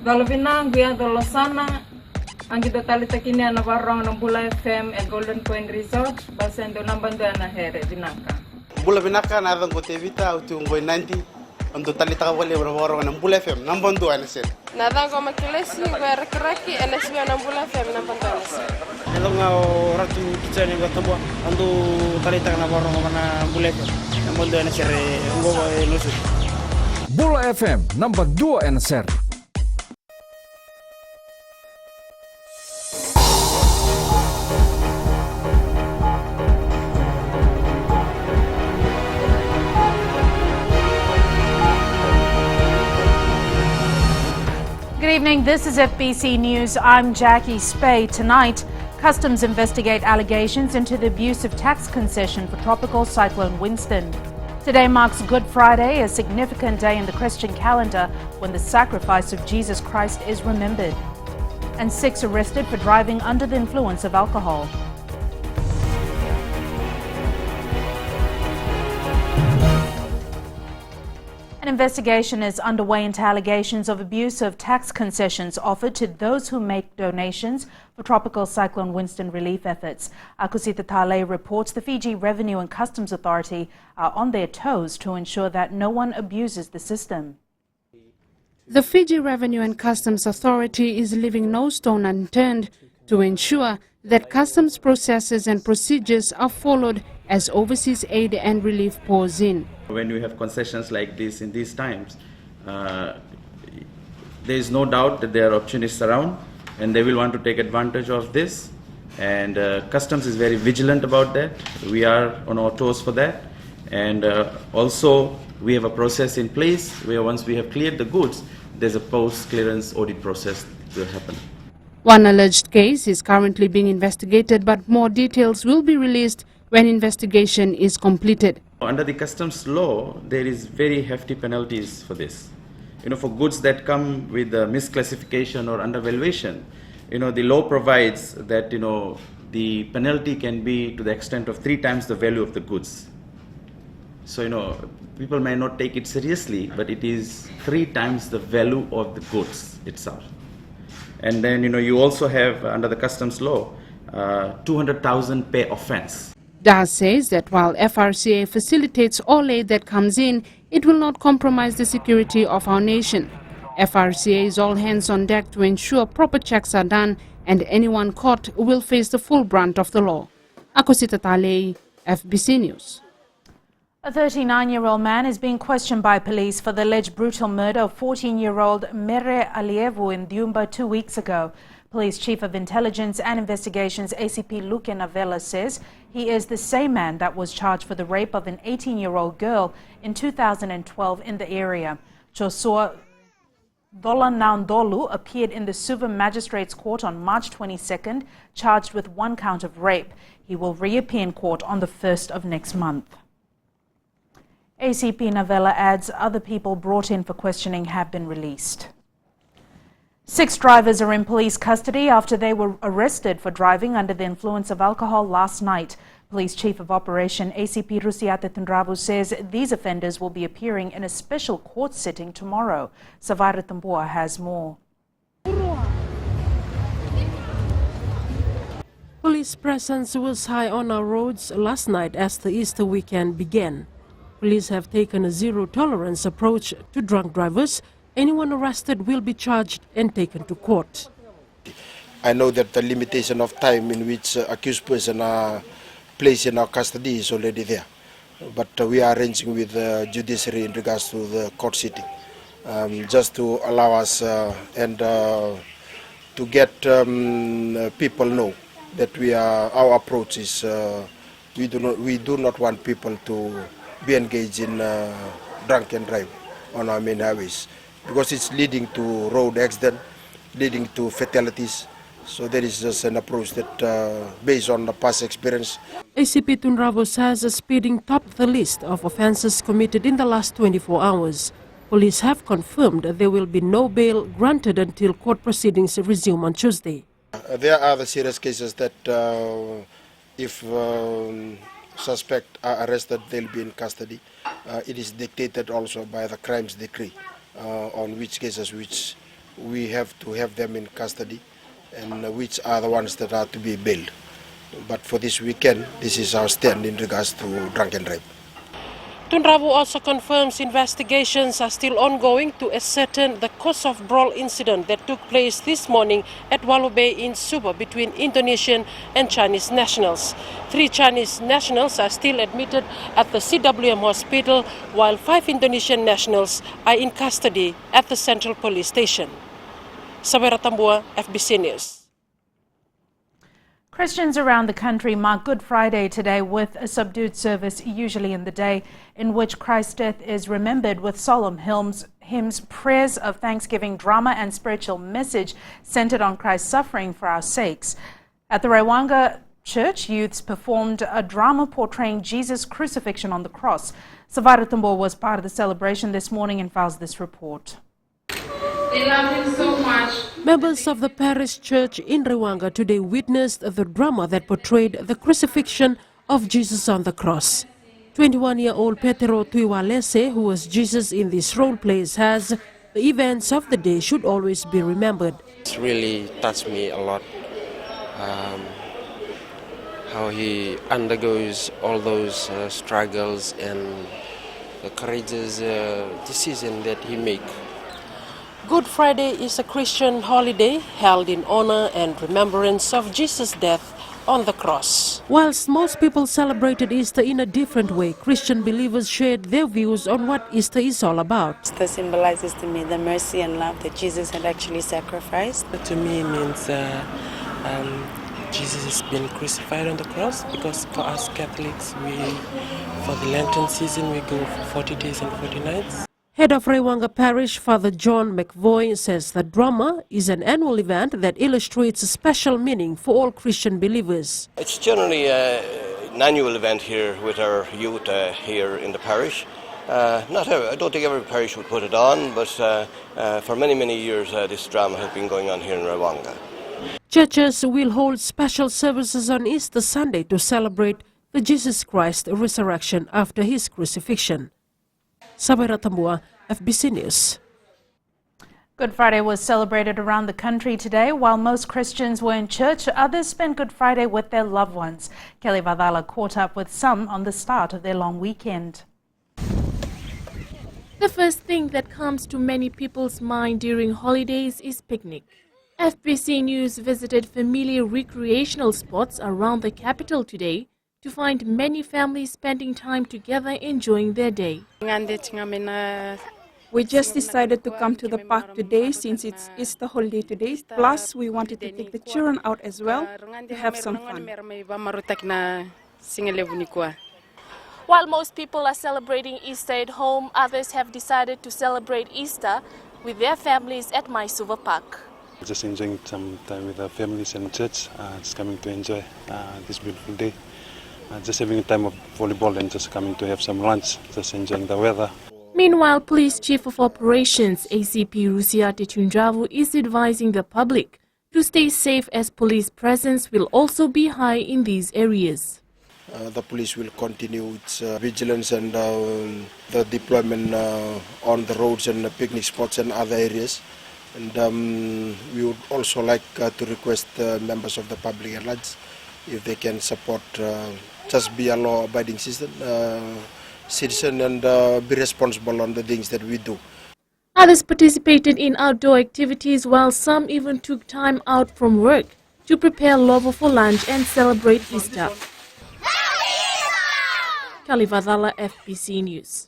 Galavina, Guia Dolosana, Angita Talitakini and Navarro and Bula FM and Golden Point Resort, Basendo Nambandana Here, Vinaka. Bula Vinaka, Navan Gotevita, Tungo 90, and the Talita Volleyball and Bula FM, Nambandu, and I said. Nadango Makilesi, where Kraki and Lesbian and Bula FM, Nambandanas. Hello, Ratu Kitchen in Gotabo, and do Talita Navarro and Bula FM, and Moldo and Sere, Bula FM, number 2 and Ser. Good evening, this is FBC News. I'm Jackie Spey. Tonight, Customs investigate allegations into the abuse of tax concession for Tropical Cyclone Winston. Today marks Good Friday, a significant day in the Christian calendar when the sacrifice of Jesus Christ is remembered. And 6 arrested for driving under the influence of alcohol. An investigation is underway into allegations of abuse of tax concessions offered to those who make donations for Tropical Cyclone Winston relief efforts. Akusita Tale reports the Fiji Revenue and Customs Authority are on their toes to ensure that no one abuses the system. The Fiji Revenue and Customs Authority is leaving no stone unturned to ensure that customs processes and procedures are followed as overseas aid and relief pours in. When we have concessions like this in these times, there is no doubt that there are opportunists around and they will want to take advantage of this, and customs is very vigilant about that. We are on our toes for that, and also we have a process in place where once we have cleared the goods, there's a post-clearance audit process that will happen. One alleged case is currently being investigated, but more details will be released when investigation is completed. Under the customs law, there is very hefty penalties for this. For goods that come with misclassification or undervaluation, the law provides that, the penalty can be to the extent of 3 times the value of the goods. So, people may not take it seriously, but it is 3 times the value of the goods itself. And then, you also have, under the customs law, 200,000 pay offense. Das says that while FRCA facilitates all aid that comes in, it will not compromise the security of our nation. FRCA is all hands on deck to ensure proper checks are done and anyone caught will face the full brunt of the law. Akosita Talei, FBC News. A 39-year-old man is being questioned by police for the alleged brutal murder of 14-year-old Mere Alievu in Diumba 2 weeks ago. Police Chief of Intelligence and Investigations ACP Luke Navella says he is the same man that was charged for the rape of an 18-year-old girl in 2012 in the area. Joshua Dolanaundolu appeared in the Suva Magistrates Court on March 22nd, charged with 1 count of rape. He will reappear in court on the 1st of next month. ACP Navella adds other people brought in for questioning have been released. 6 drivers are in police custody after they were arrested for driving under the influence of alcohol last night. Police Chief of Operation ACP Rusiate Tundrabu says these offenders will be appearing in a special court sitting tomorrow. Savara Tambua has more. Police presence was high on our roads last night as the Easter weekend began. Police have taken a zero-tolerance approach to drunk drivers. Anyone arrested will be charged and taken to court. I know that the limitation of time in which accused person are placed in our custody is already there. But we are arranging with the judiciary in regards to the court sitting, just to allow us and to get people know that our approach is we do not want people to be engaged in drunken drive on our main highways, because it's leading to road accident, leading to fatalities. So there is just an approach that, based on the past experience. ACP Tundravo says speeding topped the list of offences committed in the last 24 hours. Police have confirmed there will be no bail granted until court proceedings resume on Tuesday. There are the serious cases that if suspects are arrested, they'll be in custody. It is dictated also by the crimes decree on which cases which we have to have them in custody, and which are the ones that are to be bailed. But for this weekend, this is our stand in regards to drunken rape. Tunrabu also confirms investigations are still ongoing to ascertain the cause of brawl incident that took place this morning at Walu Bay in Suba between Indonesian and Chinese nationals. 3 Chinese nationals are still admitted at the CWM hospital, while 5 Indonesian nationals are in custody at the Central Police Station. Sabera Tambua, FBC News. Christians around the country mark Good Friday today with a subdued service, usually in the day, in which Christ's death is remembered with solemn hymns, prayers of thanksgiving, drama and spiritual message centered on Christ's suffering for our sakes. At the Rewanga Church, youths performed a drama portraying Jesus' crucifixion on the cross. Savara Tumbo was part of the celebration this morning and files this report. They love him so much. Members of the parish church in Rewanga today witnessed the drama that portrayed the crucifixion of Jesus on the cross. 21-year-old Petero Tuiwalese, who was Jesus in this role play, says the events of the day should always be remembered. It's really touched me a lot, how he undergoes all those struggles and the courageous decision that he makes. Good Friday is a Christian holiday held in honor and remembrance of Jesus' death on the cross. Whilst most people celebrated Easter in a different way, Christian believers shared their views on what Easter is all about. Easter symbolizes to me the mercy and love that Jesus had actually sacrificed. To me, it means Jesus has been crucified on the cross, because for us Catholics, for the Lenten season, we go for 40 days and 40 nights. Head of Rewanga Parish, Father John McVoy, says the drama is an annual event that illustrates a special meaning for all Christian believers. It's generally an annual event here with our youth here in the parish. I don't think every parish would put it on, but for many, many years this drama has been going on here in Rewanga. Churches will hold special services on Easter Sunday to celebrate the Jesus Christ resurrection after his crucifixion. Sabera Tambua, FBC News. Good Friday was celebrated around the country today. While most Christians were in church, others spent Good Friday with their loved ones. Kelly Vadala caught up with some on the start of their long weekend. The first thing that comes to many people's mind during holidays is picnic. FBC News visited familiar recreational spots around the capital today to find many families spending time together enjoying their day. We just decided to come to the park today since it's Easter holiday today. Plus, we wanted to take the children out as well to have some fun. While most people are celebrating Easter at home, others have decided to celebrate Easter with their families at Maisuva Park. Just enjoying some time with our families and church, just coming to enjoy this beautiful day. Just having a time of volleyball and just coming to have some lunch, just enjoying the weather. Meanwhile, Police Chief of Operations ACP Rusiati Tundravu is advising the public to stay safe as police presence will also be high in these areas. The police will continue its vigilance and the deployment on the roads and the picnic spots and other areas. And we would also like to request members of the public at large if they can support, just be a law-abiding citizen and be responsible on the things that we do. Others participated in outdoor activities while some even took time out from work to prepare lovo for lunch and celebrate Easter. Kalivadala, FBC News.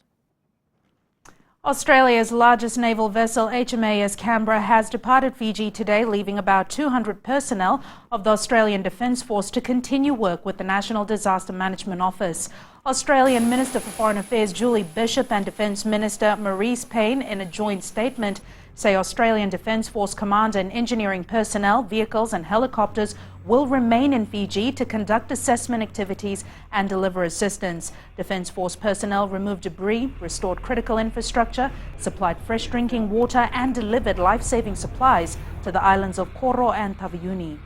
Australia's largest naval vessel, HMAS Canberra, has departed Fiji today, leaving about 200 personnel of the Australian Defence Force to continue work with the National Disaster Management Office. Australian Minister for Foreign Affairs Julie Bishop and Defence Minister Maurice Payne, in a joint statement, say Australian Defence Force commander and engineering personnel, vehicles and helicopters will remain in Fiji to conduct assessment activities and deliver assistance. Defence Force personnel removed debris, restored critical infrastructure, supplied fresh drinking water and delivered life-saving supplies to the islands of Koro and Taveuni.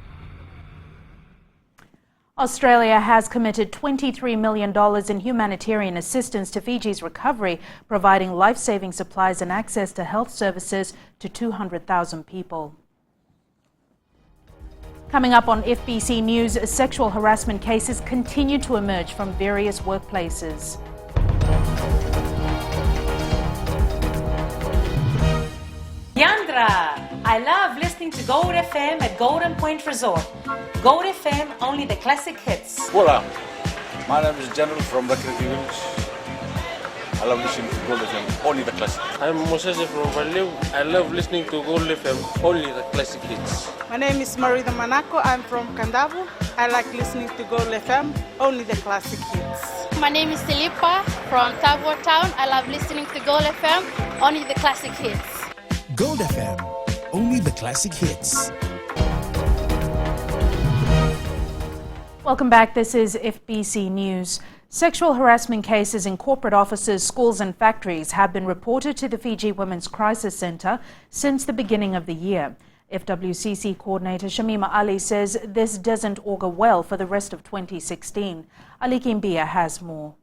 Australia has committed $23 million in humanitarian assistance to Fiji's recovery, providing life-saving supplies and access to health services to 200,000 people. Coming up on FBC News, sexual harassment cases continue to emerge from various workplaces. Yandra! I love listening to Gold FM at Golden Point Resort. Gold FM, only the classic hits. Hola, my name is General from Rugby Village. I love listening to Gold FM, only the classic. I'm Moses from Valeu. I love listening to Gold FM, only the classic hits. My name is Marida Manako. I'm from Kandavu. I like listening to Gold FM, only the classic hits. My name is Tilipa from Tavo Town. I love listening to Gold FM, only the classic hits. Gold FM, only the classic hits. Welcome back. This is FBC News. Sexual harassment cases in corporate offices, schools and factories have been reported to the Fiji Women's Crisis Centre since the beginning of the year. FWCC coordinator Shamima Ali says this doesn't augur well for the rest of 2016. Ali Kimbia has more.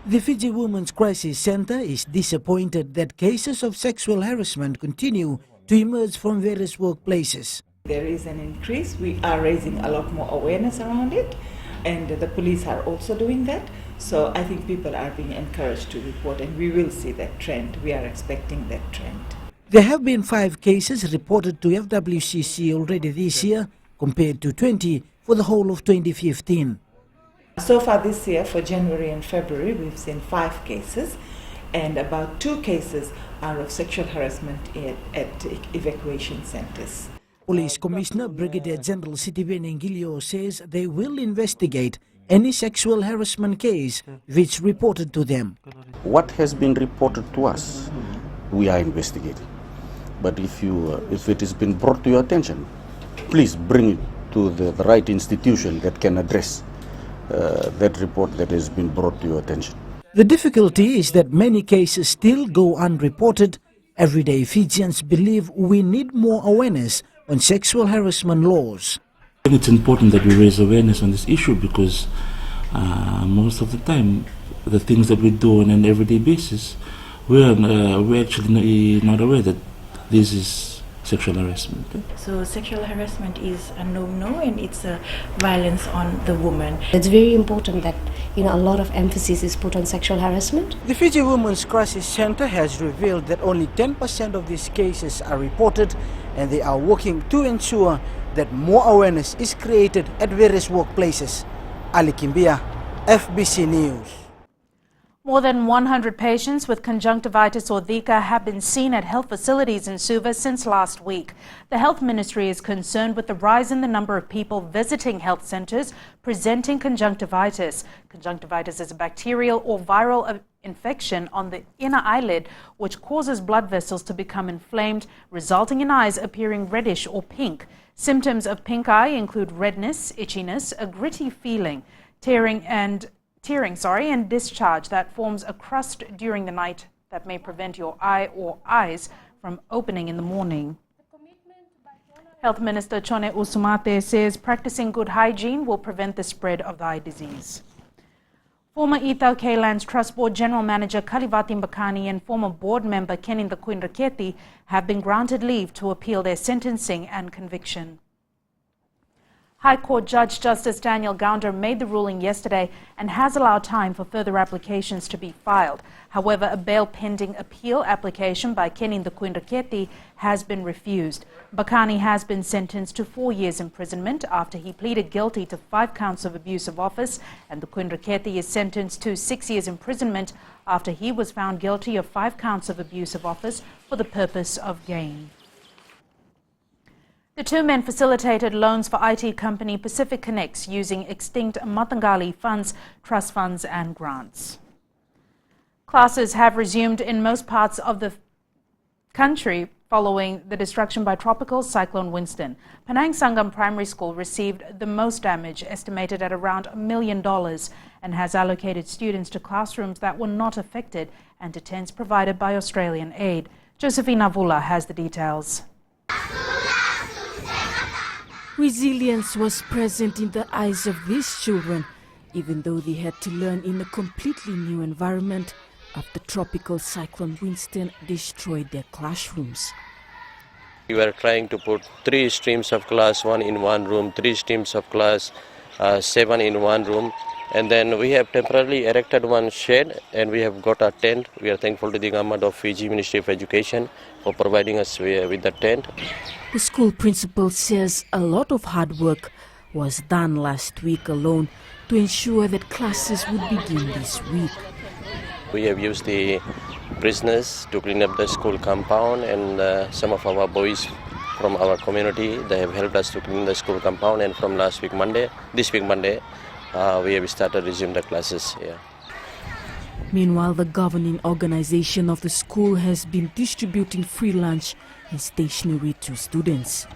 The Fiji Women's Crisis Centre is disappointed that cases of sexual harassment continue to emerge from various workplaces. There is an increase. We are raising a lot more awareness around it, and the police are also doing that. So I think people are being encouraged to report, and we will see that trend. We are expecting that trend. There have been 5 cases reported to FWCC already this year, compared to 20 for the whole of 2015. So far this year, for January and February, we've seen 5 cases, and about 2 cases are of sexual harassment at evacuation centres. Police Commissioner Brigadier General Sitibeni Ngilio says they will investigate any sexual harassment case which reported to them. What has been reported to us, we are investigating. But if it has been brought to your attention, please bring it to the right institution that can address that report that has been brought to your attention. The difficulty is that many cases still go unreported. Everyday Fijians believe we need more awareness on sexual harassment laws. It's important that we raise awareness on this issue because most of the time the things that we do on an everyday basis, we're actually not aware that this is sexual harassment. So sexual harassment is a no-no, and it's a violence on the woman. It's very important that a lot of emphasis is put on sexual harassment. The Fiji Women's Crisis Centre has revealed that only 10% of these cases are reported, and they are working to ensure that more awareness is created at various workplaces. Ali Kimbia, FBC News. More than 100 patients with conjunctivitis or Zika have been seen at health facilities in Suva since last week. The Health Ministry is concerned with the rise in the number of people visiting health centres presenting conjunctivitis. Conjunctivitis is a bacterial or viral infection on the inner eyelid which causes blood vessels to become inflamed, resulting in eyes appearing reddish or pink. Symptoms of pink eye include redness, itchiness, a gritty feeling, tearing and discharge that forms a crust during the night that may prevent your eye or eyes from opening in the morning. Health Minister Chone Usumate says practicing good hygiene will prevent the spread of the eye disease. Former Itau K-Lands Trust Board General Manager Kalivati Mbakani and former board member Kenin Raketi have been granted leave to appeal their sentencing and conviction. High Court Judge Justice Daniel Gounder made the ruling yesterday and has allowed time for further applications to be filed. However, a bail pending appeal application by Kenin Raketi has been refused. Bakani has been sentenced to 4 years imprisonment after he pleaded guilty to 5 counts of abuse of office, and Raketi is sentenced to 6 years imprisonment after he was found guilty of 5 counts of abuse of office for the purpose of gain. The 2 men facilitated loans for IT company Pacific Connects using extinct Matangali funds, trust funds and grants. Classes have resumed in most parts of the country following the destruction by Tropical Cyclone Winston. Penang Sangam Primary School received the most damage, estimated at around $1 million, and has allocated students to classrooms that were not affected and to tents provided by Australian aid. Josephine Avula has the details. Resilience was present in the eyes of these children, even though they had to learn in a completely new environment after tropical cyclone Winston destroyed their classrooms. We were trying to put 3 streams of class, 1 in 1 room, 3 streams of class, 7 in 1 room. And then we have temporarily erected 1 shed and we have got a tent. We are thankful to the government of Fiji Ministry of Education for providing us with the tent. The school principal says a lot of hard work was done last week alone to ensure that classes would begin this week. We have used the prisoners to clean up the school compound, and some of our boys from our community, they have helped us to clean the school compound, and from this week Monday, we have started resume the classes here. Meanwhile, the governing organization of the school has been distributing free lunch and stationery to students.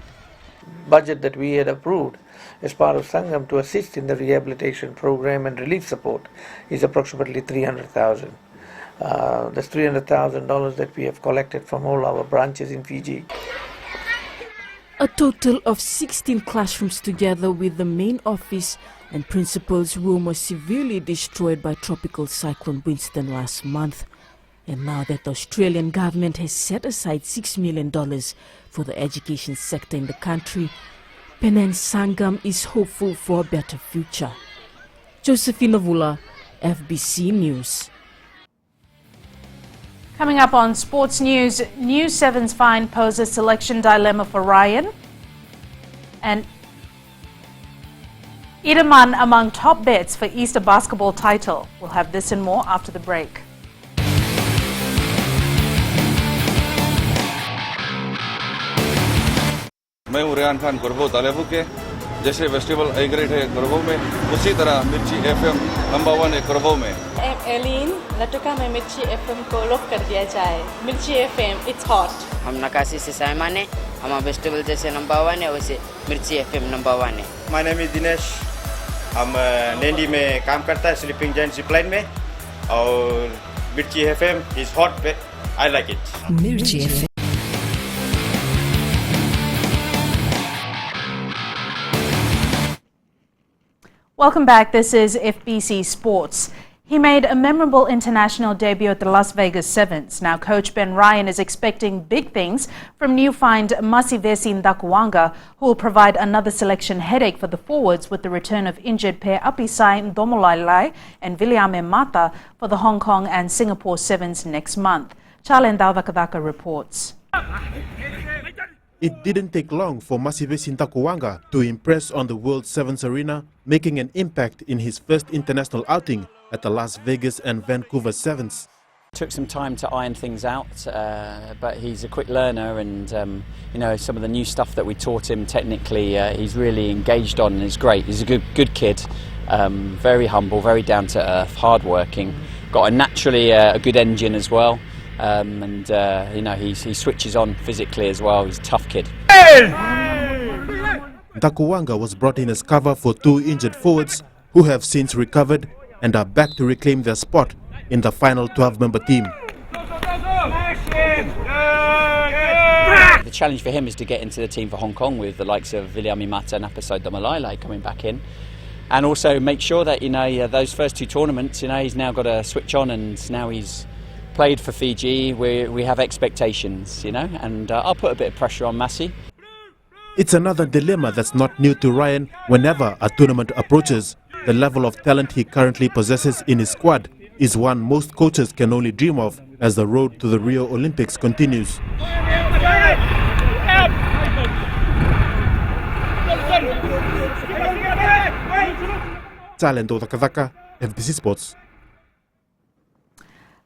Budget that we had approved as part of Sangam to assist in the rehabilitation program and relief support is approximately $300,000. That's $300,000 that we have collected from all our branches in Fiji. A total of 16 classrooms together with the main office and principal's room was severely destroyed by tropical cyclone Winston last month. And now that the Australian government has set aside $6 million for the education sector in the country, Penang Sangam is hopeful for a better future. Josephina Vula, FBC News. Coming up on Sports News, New Sevens fine poses selection dilemma for Ryan. And Iraman among top bets for Easter basketball title. We'll have this and more after the break. मैं हूँ रेहान खान गुरबो तालेबू के जैसे festival A grade है गुरबो में उसी तरह मिर्ची FM number 1 है गुरबो में एलिन लटका में मिर्ची एफएम को लॉक कर दिया जाए मिर्ची एफएम इट्स हॉट हम नकाशी से साइमान है हमारा फेस्टिवल जैसे नंबर 1 है वैसे मिर्ची एफएम नंबर 1 है माय नेम इज दिनेश हम नैंडी में काम करता है स्लीपिंग जायंट जिपलाइन में और मिर्ची FM is hot I like it मिर्ची FM Welcome back. This is FBC Sports. He made a memorable international debut at the Las Vegas Sevens. Now, Coach Ben Ryan is expecting big things from new find Masivesi Ndakuwanga, who will provide another selection headache for the forwards with the return of injured pair Apisai Ndomolalai and Viliame Mata for the Hong Kong and Singapore Sevens next month. Chalen Davakadaka reports. It didn't take long for Masivesi Ndakuwanga to impress on the World Sevens arena, making an impact in his first international outing at the Las Vegas and Vancouver Sevens. Took some time to iron things out, but he's a quick learner, and you know, some of the new stuff that we taught him technically, he's really engaged on, and it's great. He's a good kid, very humble, very down to earth, hard-working, got a naturally a good engine as well. And you know, he switches on physically as well. He's a tough kid. Ndakuwanga was brought in as cover for 2 injured forwards who have since recovered and are back to reclaim their spot in the final 12-member team. The challenge for him is to get into the team for Hong Kong with the likes of Viliame Mata and Apisai Ndomolalai coming back in, and also make sure that, you know, those first 2 tournaments, you know, he's now got to switch on, and now he's played for Fiji. We have expectations, you know, and I'll put a bit of pressure on Massey. It's another dilemma that's not new to Ryan whenever a tournament approaches. The level of talent he currently possesses in his squad is one most coaches can only dream of as the road to the Rio Olympics continues. Talent Odakadaka, FBC Sports.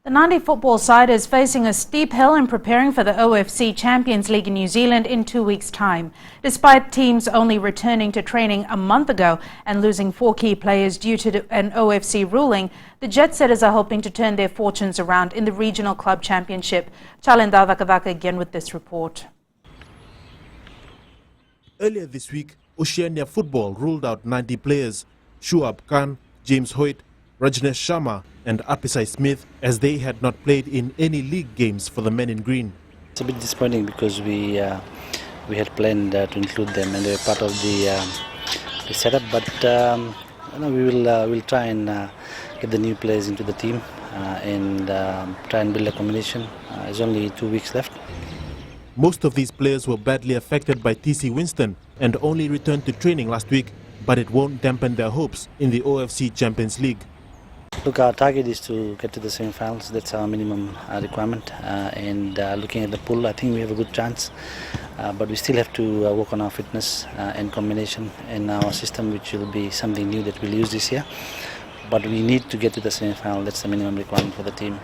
The Nandi football side is facing a steep hill in preparing for the OFC Champions League in New Zealand in 2 weeks' time. Despite teams only returning to training a month ago and losing 4 key players due to an OFC ruling, the Jet Setters are hoping to turn their fortunes around in the Regional Club Championship. Chalenda Vakavaka again with this report. Earlier this week, Oceania Football ruled out 90 players, Shuab Khan, James Hoyt, Rajnesh Sharma and Apisai Smith, as they had not played in any league games for the men in green. It's a bit disappointing because we we had planned to include them, and they were part of the setup. But we will try and get the new players into the team and try and build a combination. There's only 2 weeks left. Most of these players were badly affected by TC Winston and only returned to training last week, but it won't dampen their hopes in the OFC Champions League. Look, our target is to get to the semi-finals. That's our minimum requirement. And looking at the pool, I think we have a good chance. But we still have to work on our fitness and combination in our system, which will be something new that we'll use this year. But we need to get to the semi-final. That's the minimum requirement for the team.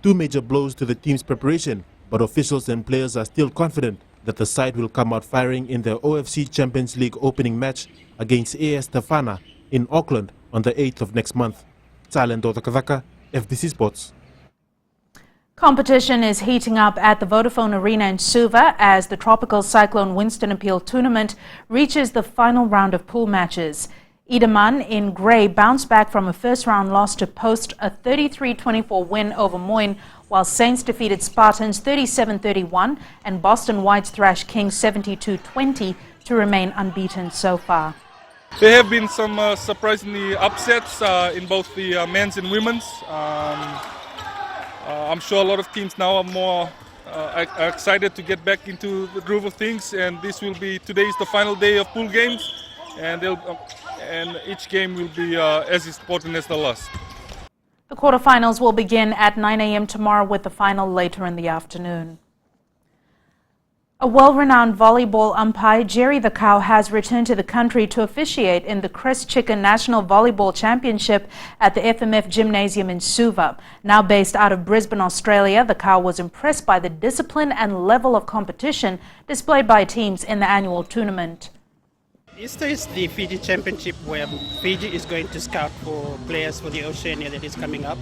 2 major blows to the team's preparation, but officials and players are still confident that the side will come out firing in their OFC Champions League opening match against AS Tafana in Auckland on the 8th of next month. Silent Otakavaka, FBC Sports. Competition is heating up at the Vodafone Arena in Suva as the Tropical Cyclone Winston Appeal Tournament reaches the final round of pool matches. Idaman in grey bounced back from a first-round loss to post a 33-24 win over Moyne, while Saints defeated Spartans 37-31 and Boston Whites thrashed Kings 72-20 to remain unbeaten so far. There have been some surprisingly upsets in both the men's and women's. I'm sure a lot of teams now are more excited to get back into the groove of things, and today is the final day of pool games, and each game will be as important as the last. The quarterfinals will begin at 9 a.m. tomorrow with the final later in the afternoon. A well-renowned volleyball umpire, Jerry the Cow, has returned to the country to officiate in the Crest Chicken National Volleyball Championship at the FMF Gymnasium in Suva. Now based out of Brisbane, Australia, the Cow was impressed by the discipline and level of competition displayed by teams in the annual tournament. This is the Fiji Championship where Fiji is going to scout for players for the Oceania that is coming up.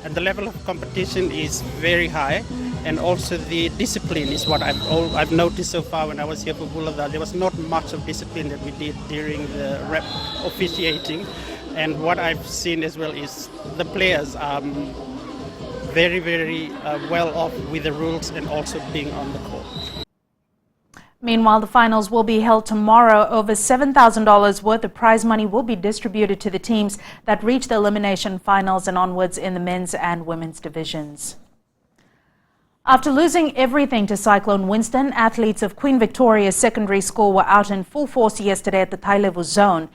And the level of competition is very high, and also the discipline is what I've noticed so far when I was here for Buladar. There was not much of discipline that we did during the rep officiating, and what I've seen as well is the players are very, very well off with the rules and also being on the court. Meanwhile, the finals will be held tomorrow. Over $7,000 worth of prize money will be distributed to the teams that reach the elimination finals and onwards in the men's and women's divisions. After losing everything to Cyclone Winston, athletes of Queen Victoria's secondary school were out in full force yesterday at the Thai level zone.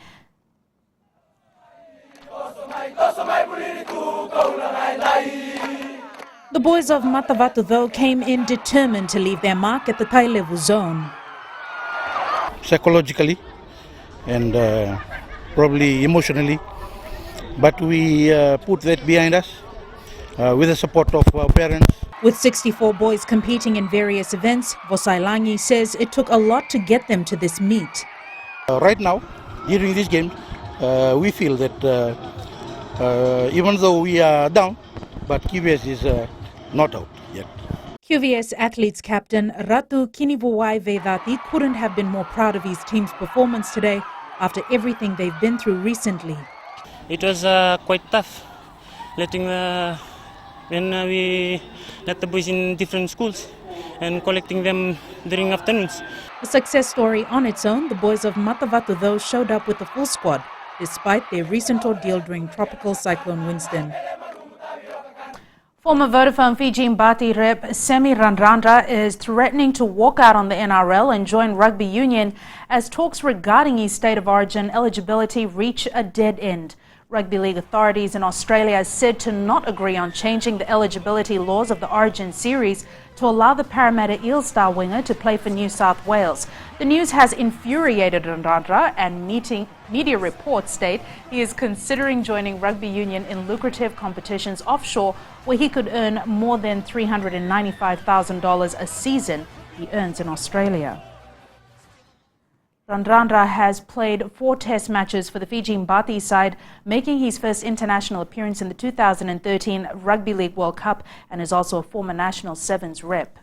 The boys of Matavatu, though, came in determined to leave their mark at the Thai level zone. Psychologically and probably emotionally, but we put that behind us with the support of our parents. With 64 boys competing in various events, Vosailangi says it took a lot to get them to this meet. Right now, during this game, we feel that even though we are down, but QVS is not out yet. QVS athletes captain Ratu Kinivuwai Vedati couldn't have been more proud of his team's performance today after everything they've been through recently. It was quite tough, when we let the boys in different schools and collecting them during afternoons. A success story on its own, the boys of Matavatu, though, showed up with a full squad despite their recent ordeal during Tropical Cyclone Winston. Former Vodafone Fiji Mbati rep Semi Randrandra is threatening to walk out on the NRL and join Rugby Union as talks regarding his state of origin eligibility reach a dead end. Rugby League authorities in Australia are said to not agree on changing the eligibility laws of the Origin series to allow the Parramatta Eel star winger to play for New South Wales. The news has infuriated Randrandra, and media reports state he is considering joining Rugby Union in lucrative competitions offshore where he could earn more than $395,000 a season he earns in Australia. Randrandra has played 4 test matches for the Fiji Mbati side, making his first international appearance in the 2013 Rugby League World Cup, and is also a former National Sevens rep.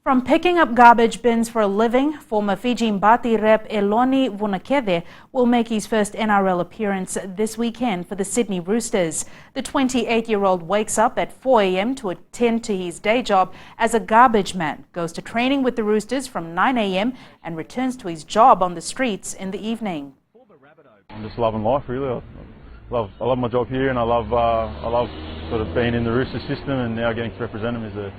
From picking up garbage bins for a living, former Fiji Mbati rep Eloni Vunakethe will make his first NRL appearance this weekend for the Sydney Roosters. The 28-year-old wakes up at 4 a.m. to attend to his day job as a garbage man, goes to training with the Roosters from 9 a.m. and returns to his job on the streets in the evening. I'm just loving life, really. I love my job here, and I love sort of being in the Rooster system, and now getting to represent them is a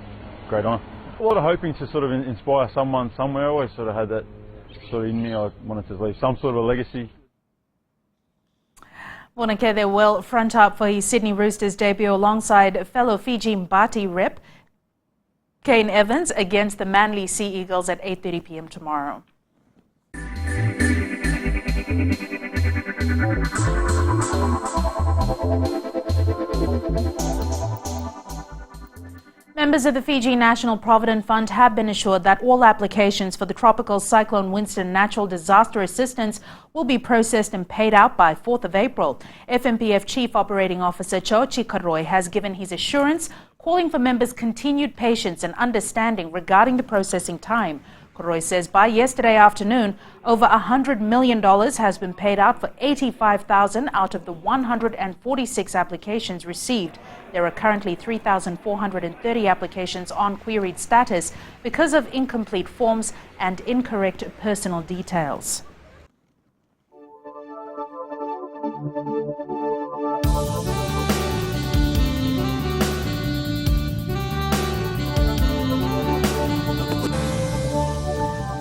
great honour. A lot of hoping to sort of inspire someone somewhere. I always sort of had that sort of in me. I wanted to leave some sort of a legacy. Vunakethe will front up for his Sydney Roosters debut alongside fellow Fiji Mbati rep Kane Evans against the Manly Sea Eagles at 8:30 p.m. tomorrow. Members of the Fiji National Provident Fund have been assured that all applications for the tropical Cyclone Winston natural disaster assistance will be processed and paid out by 4th of April. FMPF Chief Operating Officer Chochi Karoi has given his assurance, calling for members' continued patience and understanding regarding the processing time. Karoi says by yesterday afternoon, over $100 million has been paid out for 85,000 out of the 146 applications received. There are currently 3,430 applications on queried status because of incomplete forms and incorrect personal details.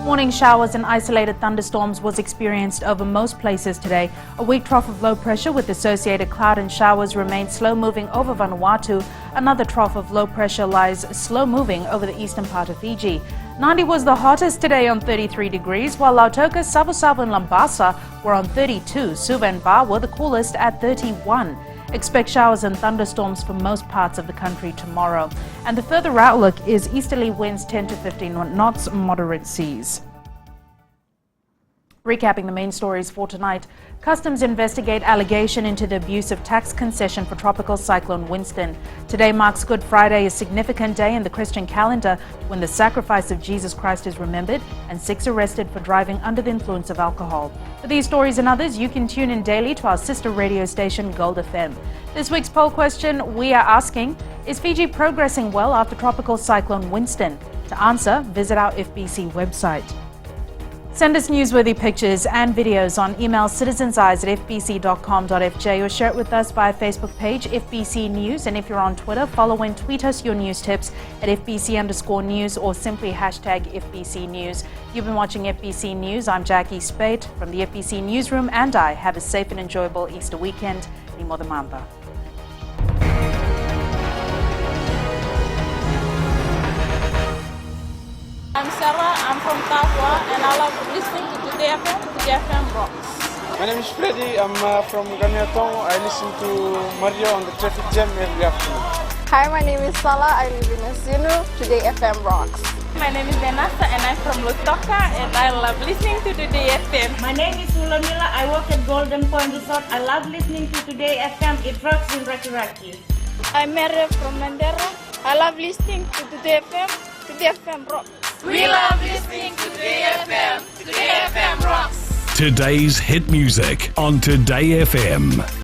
Morning showers and isolated thunderstorms was experienced over most places today. A weak trough of low pressure with associated cloud and showers remains slow-moving over Vanuatu. Another trough of low pressure lies slow-moving over the eastern part of Fiji. Nadi was the hottest today on 33 degrees, while Lautoka, Savo and Lambasa were on 32. Suva and Ba were the coolest at 31. Expect showers and thunderstorms for most parts of the country tomorrow. And the further outlook is easterly winds 10 to 15 knots, moderate seas. Recapping the main stories for tonight, Customs investigate allegation into the abuse of tax concession for tropical cyclone Winston. Today marks Good Friday, a significant day in the Christian calendar when the sacrifice of Jesus Christ is remembered, and 6 arrested for driving under the influence of alcohol. For these stories and others, you can tune in daily to our sister radio station Gold FM. This week's poll question we are asking, is Fiji progressing well after tropical cyclone Winston? To answer, visit our FBC website. Send us newsworthy pictures and videos on email citizenseyes@fbc.com.fj or share it with us via Facebook page FBC News. And if you're on Twitter, follow and tweet us your news tips at FBC_news or simply hashtag FBC News. You've been watching FBC News. I'm Jackie Spate from the FBC Newsroom, and I have a safe and enjoyable Easter weekend. Ni moda mamba. I'm Sarah, I'm from Papua, and I love listening to Today FM. Today FM rocks. My name is Freddy, I'm from Gamiatong. I listen to Mario on the traffic jam every afternoon. Hi, my name is Salah, I live in Asinu. Today FM rocks. My name is Denasa and I'm from Lutoka, and I love listening to Today FM. My name is Wulamila, I work at Golden Point Resort. I love listening to Today FM. It rocks in Raki Raki. I'm Mary from Mandera. I love listening to Today FM. Today FM rocks. We love listening to Today FM. Today FM rocks. Today's hit music on Today FM.